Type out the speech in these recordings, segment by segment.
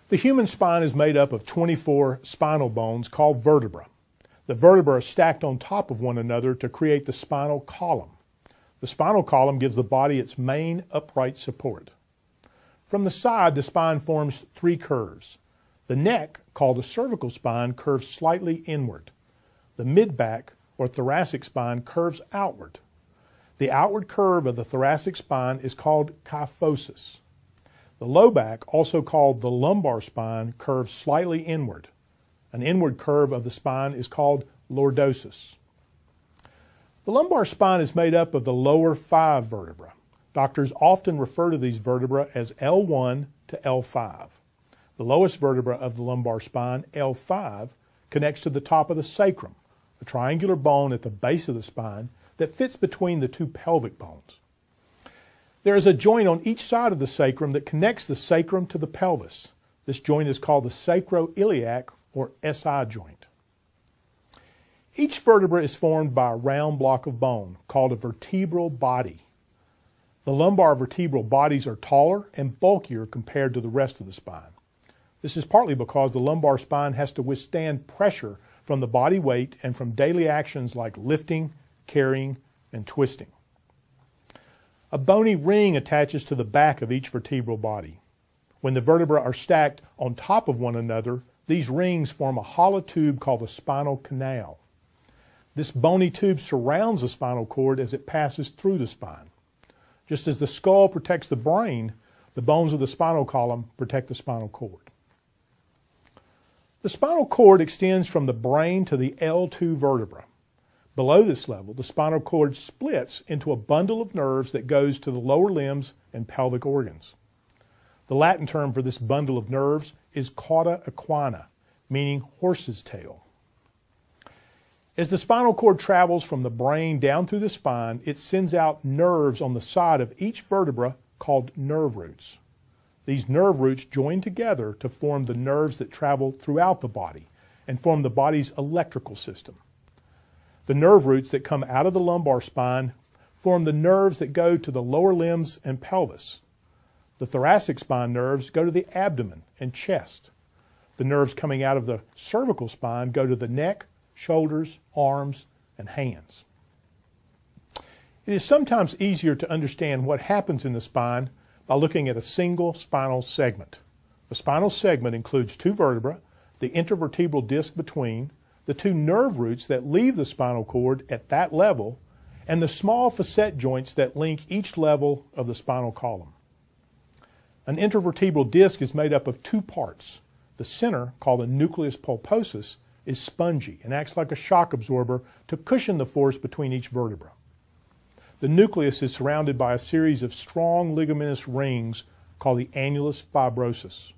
The human spine is made up of 24 spinal bones called vertebrae. The vertebrae are stacked on top of one another to create the spinal column. The spinal column gives the body its main upright support. From the side, the spine forms three curves. The neck, called the cervical spine, curves slightly inward. The mid-back, or thoracic spine, curves outward. The outward curve of the thoracic spine is called kyphosis. The low back, also called the lumbar spine, curves slightly inward. An inward curve of the spine is called lordosis. The lumbar spine is made up of the lower 5 vertebrae. Doctors often refer to these vertebrae as L1 to L5. The lowest vertebra of the lumbar spine, L5, connects to the top of the sacrum, a triangular bone at the base of the spine that fits between the two pelvic bones. There is a joint on each side of the sacrum that connects the sacrum to the pelvis. This joint is called the sacroiliac or SI joint. Each vertebra is formed by a round block of bone called a vertebral body. The lumbar vertebral bodies are taller and bulkier compared to the rest of the spine. This is partly because the lumbar spine has to withstand pressure from the body weight and from daily actions like lifting, carrying, and twisting. A bony ring attaches to the back of each vertebral body. When the vertebrae are stacked on top of one another, these rings form a hollow tube called the spinal canal. This bony tube surrounds the spinal cord as it passes through the spine. Just as the skull protects the brain, the bones of the spinal column protect the spinal cord. The spinal cord extends from the brain to the L2 vertebra. Below this level, the spinal cord splits into a bundle of nerves that goes to the lower limbs and pelvic organs. The Latin term for this bundle of nerves is cauda equina, meaning horse's tail. As the spinal cord travels from the brain down through the spine, it sends out nerves on the side of each vertebra called nerve roots. These nerve roots join together to form the nerves that travel throughout the body and form the body's electrical system. The nerve roots that come out of the lumbar spine form the nerves that go to the lower limbs and pelvis. The thoracic spine nerves go to the abdomen and chest. The nerves coming out of the cervical spine go to the neck, shoulders, arms, and hands. It is sometimes easier to understand what happens in the spine by looking at a single spinal segment. The spinal segment includes two vertebrae, the intervertebral disc between, the two nerve roots that leave the spinal cord at that level, and the small facet joints that link each level of the spinal column. An intervertebral disc is made up of two parts. The center, called the nucleus pulposus, is spongy and acts like a shock absorber to cushion the force between each vertebra. The nucleus is surrounded by a series of strong ligamentous rings called the annulus fibrosus.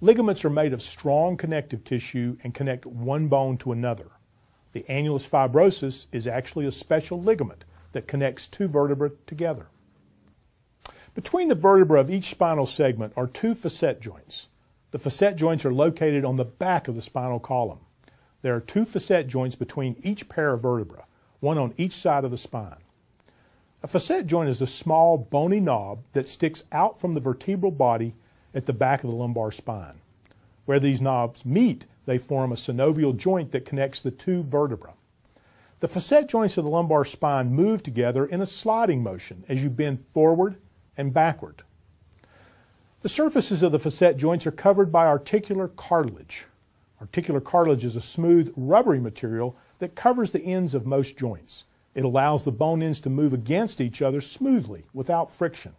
Ligaments are made of strong connective tissue and connect one bone to another. The annulus fibrosus is actually a special ligament that connects two vertebrae together. Between the vertebrae of each spinal segment are two facet joints. The facet joints are located on the back of the spinal column. There are two facet joints between each pair of vertebrae, one on each side of the spine. A facet joint is a small bony knob that sticks out from the vertebral body at the back of the lumbar spine. Where these knobs meet, they form a synovial joint that connects the two vertebrae. The facet joints of the lumbar spine move together in a sliding motion as you bend forward and backward. The surfaces of the facet joints are covered by articular cartilage. Articular cartilage is a smooth, rubbery material that covers the ends of most joints. It allows the bone ends to move against each other smoothly, without friction.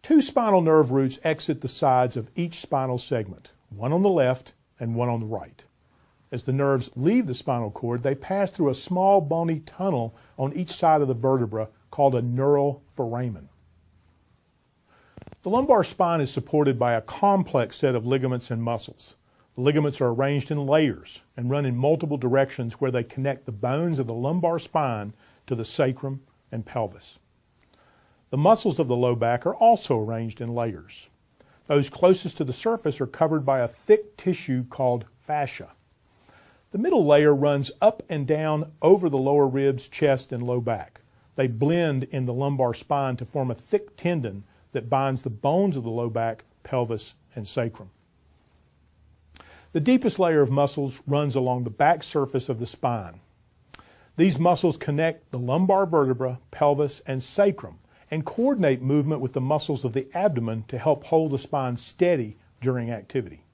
Two spinal nerve roots exit the sides of each spinal segment, one on the left and one on the right. As the nerves leave the spinal cord, they pass through a small bony tunnel on each side of the vertebra called a neural foramen. The lumbar spine is supported by a complex set of ligaments and muscles. The ligaments are arranged in layers and run in multiple directions where they connect the bones of the lumbar spine to the sacrum and pelvis. The muscles of the low back are also arranged in layers. Those closest to the surface are covered by a thick tissue called fascia. The middle layer runs up and down over the lower ribs, chest, and low back. They blend in the lumbar spine to form a thick tendon that binds the bones of the low back pelvis, and sacrum. The deepest layer of muscles runs along the back surface of the spine. These muscles connect the lumbar vertebra, pelvis, and sacrum and coordinate movement with the muscles of the abdomen to help hold the spine steady during activity.